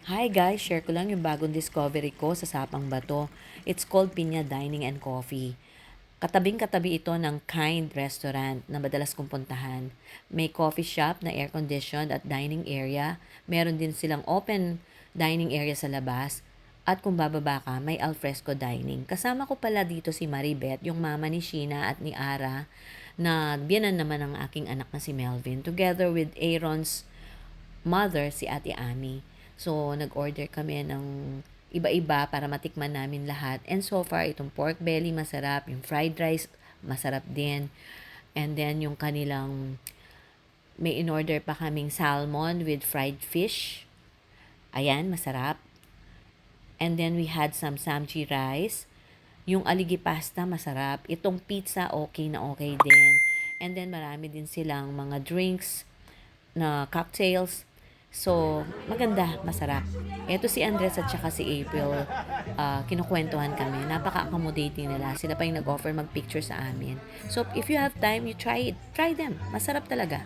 Hi guys, share ko lang yung bagong discovery ko sa Sapang Bato. It's called Pinya Dining and Coffee. Katabing-katabi ito ng Kind Restaurant na madalas kong puntahan. May coffee shop na air-conditioned at dining area. Meron din silang open dining area sa labas. At kung bababa ka, may alfresco dining. Kasama ko pala dito si Maribeth, yung mama ni Sheena at ni Ara, na biyanan naman ng aking anak na si Melvin, together with Aaron's mother, si Ate Ami. So, nag-order kami ng iba-iba para matikman namin lahat. And so far, itong pork belly masarap, yung fried rice masarap din. And then yung kanilang, may in-order pa kaming salmon with fried fish. Ayan, masarap. And then we had some samchi rice. Yung aligi pasta, masarap. Itong pizza, okay na okay din. And then marami din silang mga drinks na cocktails. So, maganda, masarap. Eto si Andres at saka si April, kinukwentuhan kami. Napaka-accommodating nila. Sila pa yung nag-offer mag-picture sa amin. So, if you have time, you try it. Try them. Masarap talaga.